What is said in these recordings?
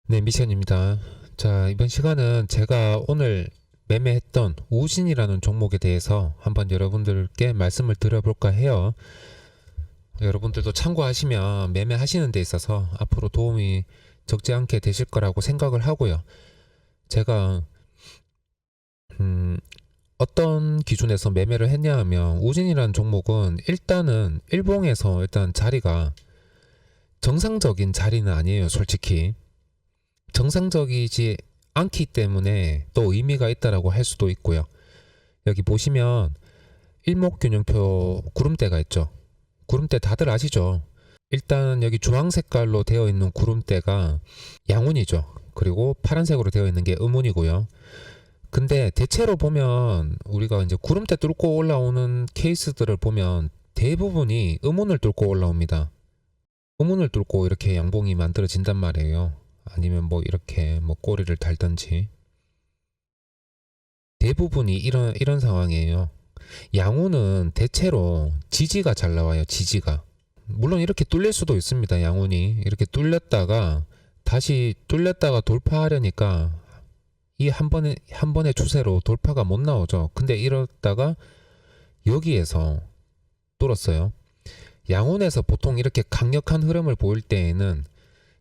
네, 미션입니다. 자, 이번 시간은 제가 오늘 매매했던 우진이라는 종목에 대해서 한번 여러분들께 말씀을 드려볼까 해요. 여러분들도 참고하시면 매매하시는 데 있어서 앞으로 도움이 적지 않게 되실 거라고 생각을 하고요. 제가 어떤 기준에서 매매를 했냐 하면 우진이라는 종목은 일단은 일봉에서 일단 자리가 정상적인 자리는 아니에요, 솔직히. 정상적이지 않기 때문에 또 의미가 있다라고 할 수도 있고요. 여기 보시면 일목균형표 구름대가 있죠. 구름대 다들 아시죠? 일단 여기 주황 색깔로 되어 있는 구름대가 양운이죠. 그리고 파란색으로 되어 있는 게 음운이고요. 근데 대체로 보면 우리가 이제 구름대 뚫고 올라오는 케이스들을 보면 대부분이 음운을 뚫고 올라옵니다. 음운을 뚫고 이렇게 양봉이 만들어진단 말이에요. 아니면 뭐 이렇게 뭐 꼬리를 달든지 대부분이 이런 상황이에요. 양운은 대체로 지지가 잘 나와요. 지지가. 물론 이렇게 뚫릴 수도 있습니다. 양운이 이렇게 뚫렸다가 다시 뚫렸다가 돌파하려니까 이 한 번의 추세로 돌파가 못 나오죠. 근데 이러다가 여기에서 뚫었어요. 양운에서 보통 이렇게 강력한 흐름을 보일 때에는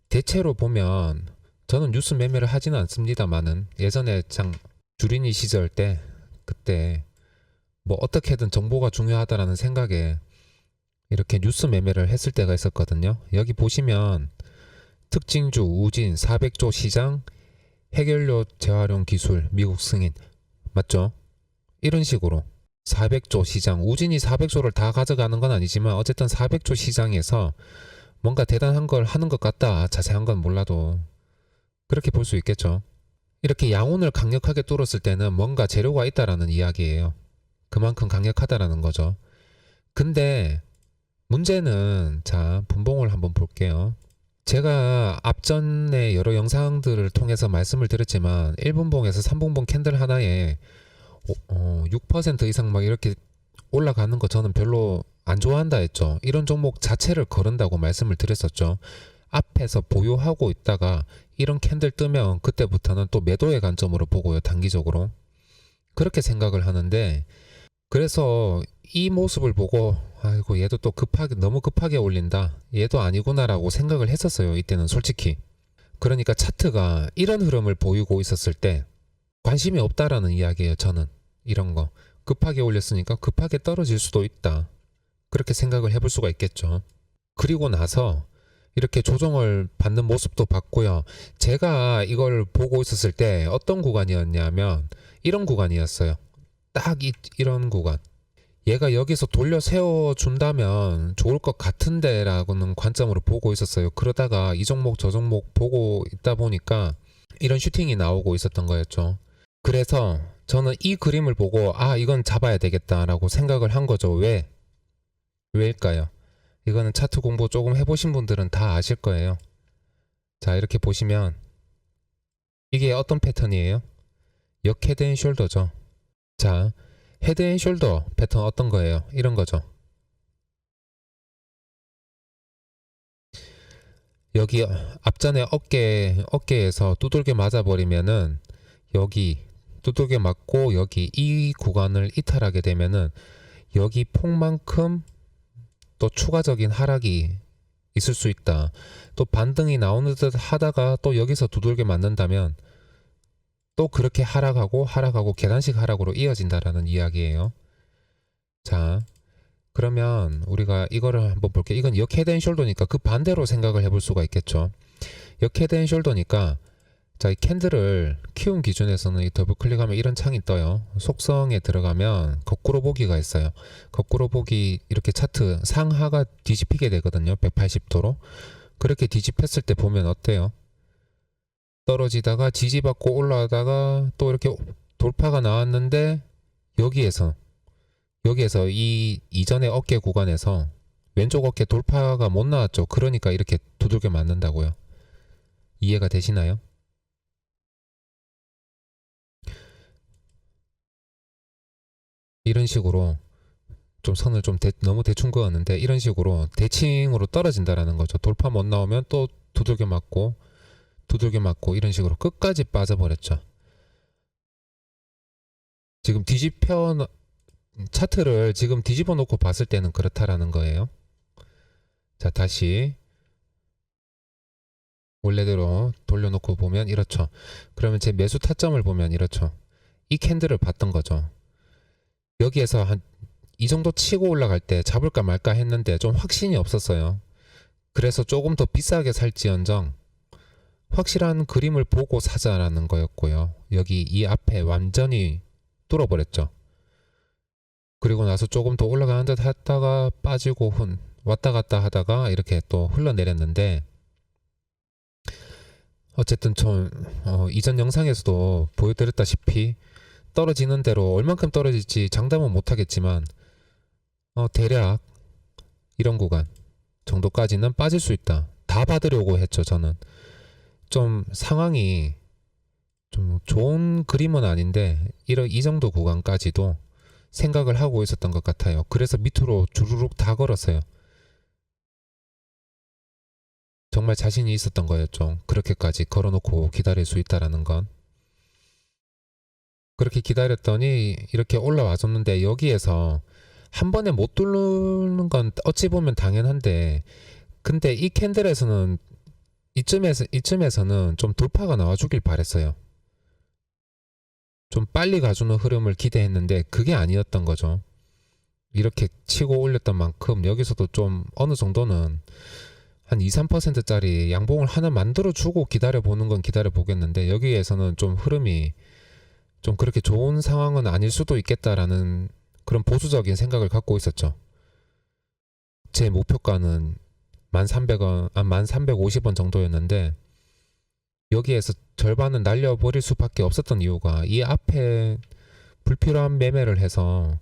대체로 보면 저는 뉴스 매매를 하지는 않습니다만은 예전에 주린이 시절 때 그때 뭐 어떻게든 정보가 중요하다라는 생각에 이렇게 뉴스 매매를 했을 때가 있었거든요. 여기 보시면 특징주 우진 400조 시장 해결료 재활용 기술 미국 승인 맞죠? 이런 식으로 400조 시장 우진이 400조를 다 가져가는 건 아니지만 어쨌든 400조 시장에서 뭔가 대단한 걸 하는 것 같다. 자세한 건 몰라도 그렇게 볼 수 있겠죠. 이렇게 양운을 강력하게 뚫었을 때는 뭔가 재료가 있다라는 이야기예요. 그만큼 강력하다라는 거죠. 근데 문제는 자 분봉을 한번 볼게요. 제가 앞전에 여러 영상들을 통해서 말씀을 드렸지만 1분봉에서 3분봉 캔들 하나에 6% 이상 막 이렇게 올라가는 거 저는 별로 안 좋아한다 했죠. 이런 종목 자체를 거른다고 말씀을 드렸었죠. 앞에서 보유하고 있다가 이런 캔들 뜨면 그때부터는 또 매도의 관점으로 보고요. 단기적으로. 그렇게 생각을 하는데 그래서 이 모습을 보고 아이고 얘도 또 너무 급하게 올린다. 얘도 아니구나라고 생각을 했었어요. 이때는 솔직히. 그러니까 차트가 이런 흐름을 보이고 있었을 때 관심이 없다라는 이야기예요. 저는 이런 거. 급하게 올렸으니까 급하게 떨어질 수도 있다. 그렇게 생각을 해볼 수가 있겠죠. 그리고 나서 이렇게 조정을 받는 모습도 봤고요. 제가 이걸 보고 있었을 때 어떤 구간이었냐면 이런 구간이었어요. 딱 이런 구간. 얘가 여기서 돌려 세워준다면 좋을 것 같은데 라고는 관점으로 보고 있었어요. 그러다가 이 종목 저 종목 보고 있다 보니까 이런 슈팅이 나오고 있었던 거였죠. 그래서 저는 이 그림을 보고 아 이건 잡아야 되겠다라고 생각을 한 거죠. 왜일까요? 이거는 차트 공부 조금 해보신 분들은 다 아실 거예요. 자 이렇게 보시면 이게 어떤 패턴이에요? 역 헤드 앤 숄더죠. 자 헤드 앤 숄더 패턴 어떤 거예요? 이런 거죠. 여기 앞전에 어깨에서 두들겨 맞아버리면은 여기 두들겨 맞고 여기 이 구간을 이탈하게 되면은 여기 폭만큼 또 추가적인 하락이 있을 수 있다. 또 반등이 나오는 듯 하다가 또 여기서 두들겨 맞는다면 또 그렇게 하락하고 계단식 하락으로 이어진다라는 이야기예요. 자, 그러면 우리가 이거를 한번 볼게요. 이건 역 헤드 앤 숄더니까 그 반대로 생각을 해볼 수가 있겠죠. 역 헤드 앤 숄더니까 자, 이 캔들을 키운 기준에서는 이 더블 클릭하면 이런 창이 떠요. 속성에 들어가면 거꾸로 보기가 있어요. 거꾸로 보기 이렇게 차트 상하가 뒤집히게 되거든요. 180도로. 그렇게 뒤집혔을 때 보면 어때요? 떨어지다가 지지받고 올라가다가 또 이렇게 돌파가 나왔는데 여기에서 이 이전의 어깨 구간에서 왼쪽 어깨 돌파가 못 나왔죠. 그러니까 이렇게 두들겨 맞는다고요. 이해가 되시나요? 이런 식으로 좀 선을 좀 너무 대충 그었는데 이런 식으로 대칭으로 떨어진다라는 거죠. 돌파 못 나오면 또 두들겨 맞고 두들겨 맞고 이런 식으로 끝까지 빠져버렸죠. 지금 차트를 지금 뒤집어 놓고 봤을 때는 그렇다라는 거예요. 자, 다시 원래대로 돌려놓고 보면 이렇죠. 그러면 제 매수 타점을 보면 이렇죠. 이 캔들을 봤던 거죠. 여기에서 한 이 정도 치고 올라갈 때 잡을까 말까 했는데 좀 확신이 없었어요. 그래서 조금 더 비싸게 살지언정 확실한 그림을 보고 사자라는 거였고요. 여기 이 앞에 완전히 뚫어버렸죠. 그리고 나서 조금 더 올라가는 듯 했다가 빠지고 왔다 갔다 하다가 이렇게 또 흘러내렸는데, 어쨌든 좀 이전 영상에서도 보여드렸다시피 떨어지는 대로 얼만큼 떨어질지 장담은 못하겠지만 대략 이런 구간 정도까지는 빠질 수 있다. 다 받으려고 했죠. 저는 좀 상황이 좀 좋은 그림은 아닌데 이 정도 구간까지도 생각을 하고 있었던 것 같아요. 그래서 밑으로 주르륵 다 걸었어요. 정말 자신이 있었던 거였죠. 그렇게까지 걸어놓고 기다릴 수 있다라는 건. 그렇게 기다렸더니 이렇게 올라와줬는데, 여기에서 한 번에 못 뚫는 건 어찌 보면 당연한데, 근데 이 캔들에서는 이쯤에서는 좀 돌파가 나와주길 바랬어요. 좀 빨리 가주는 흐름을 기대했는데 그게 아니었던 거죠. 이렇게 치고 올렸던 만큼 여기서도 좀 어느 정도는 한 2, 3%짜리 양봉을 하나 만들어주고 기다려보는 건 기다려보겠는데, 여기에서는 좀 흐름이 좀 그렇게 좋은 상황은 아닐 수도 있겠다라는 그런 보수적인 생각을 갖고 있었죠. 제 목표가는 1,300원, 1,350원 정도였는데 여기에서 절반은 날려버릴 수밖에 없었던 이유가, 이 앞에 불필요한 매매를 해서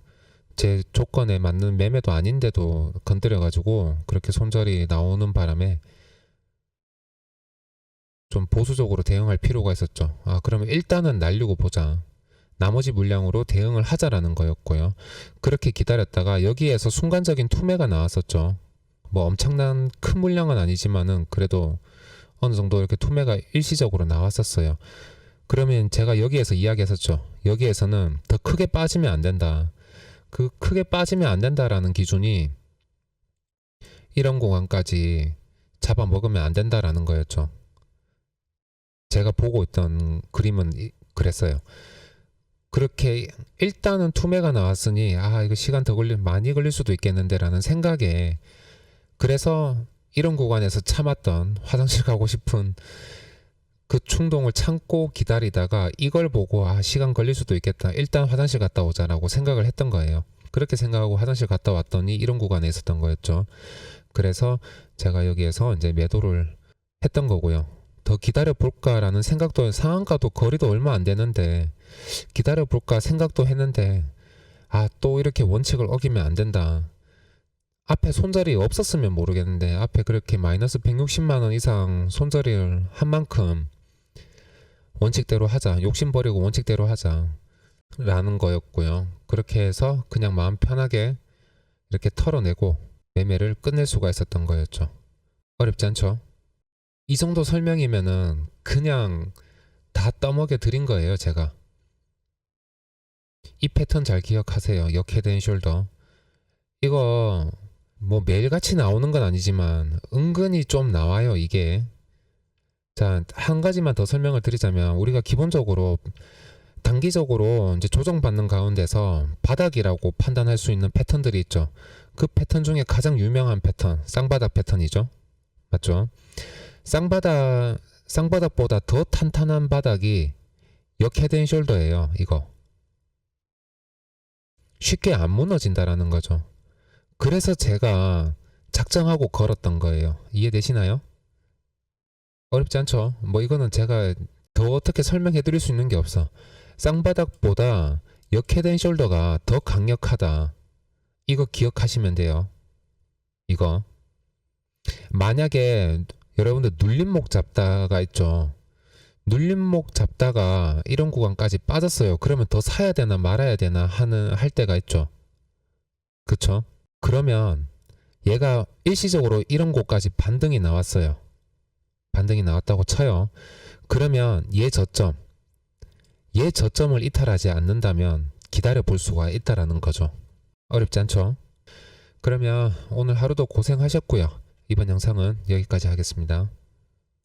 제 조건에 맞는 매매도 아닌데도 건드려가지고 그렇게 손절이 나오는 바람에 좀 보수적으로 대응할 필요가 있었죠. 그러면 일단은 날리고 보자. 나머지 물량으로 대응을 하자라는 거였고요. 그렇게 기다렸다가 여기에서 순간적인 투매가 나왔었죠. 뭐 엄청난 큰 물량은 아니지만은 그래도 어느 정도 이렇게 투매가 일시적으로 나왔었어요. 그러면 제가 여기에서 이야기했었죠. 여기에서는 더 크게 빠지면 안 된다. 그 크게 빠지면 안 된다라는 기준이 이런 공간까지 잡아먹으면 안 된다라는 거였죠. 제가 보고 있던 그림은 그랬어요. 그렇게 일단은 투매가 나왔으니 이거 시간 더 많이 걸릴 수도 있겠는데 라는 생각에, 그래서 이런 구간에서 참았던, 화장실 가고 싶은 그 충동을 참고 기다리다가 이걸 보고 시간 걸릴 수도 있겠다, 일단 화장실 갔다 오자라고 생각을 했던 거예요. 그렇게 생각하고 화장실 갔다 왔더니 이런 구간에 있었던 거였죠. 그래서 제가 여기에서 이제 매도를 했던 거고요. 더 기다려볼까라는 생각도, 상한가도 거리도 얼마 안 되는데 기다려볼까 생각도 했는데 또 이렇게 원칙을 어기면 안 된다. 앞에 손절이 없었으면 모르겠는데 앞에 그렇게 마이너스 160만원 이상 손절을 한 만큼 원칙대로 하자, 욕심 버리고 원칙대로 하자 라는 거였고요. 그렇게 해서 그냥 마음 편하게 이렇게 털어내고 매매를 끝낼 수가 있었던 거였죠. 어렵지 않죠? 이 정도 설명이면은 그냥 다 떠먹여 드린 거예요. 제가 이 패턴 잘 기억하세요. 역 헤드 앤 숄더. 이거 뭐 매일같이 나오는 건 아니지만 은근히 좀 나와요, 이게. 자, 한 가지만 더 설명을 드리자면, 우리가 기본적으로 단기적으로 이제 조정받는 가운데서 바닥이라고 판단할 수 있는 패턴들이 있죠. 그 패턴 중에 가장 유명한 패턴, 쌍바닥 패턴이죠. 맞죠? 쌍바닥보다 더 탄탄한 바닥이 역 헤드 앤 숄더예요. 이거 쉽게 안 무너진다라는 거죠. 그래서 제가 작정하고 걸었던 거예요. 이해되시나요? 어렵지 않죠? 뭐 이거는 제가 더 어떻게 설명해 드릴 수 있는 게 없어. 쌍바닥보다 역 헤드 앤 숄더가 더 강력하다. 이거 기억하시면 돼요. 이거 만약에 여러분들 눌림목 잡다가 있죠. 눌림목 잡다가 이런 구간까지 빠졌어요. 그러면 더 사야 되나 말아야 되나 할 때가 있죠. 그쵸? 그러면 얘가 일시적으로 이런 곳까지 반등이 나왔어요. 반등이 나왔다고 쳐요. 그러면 얘 저점을 이탈하지 않는다면 기다려 볼 수가 있다라는 거죠. 어렵지 않죠? 그러면 오늘 하루도 고생하셨고요. 이번 영상은 여기까지 하겠습니다.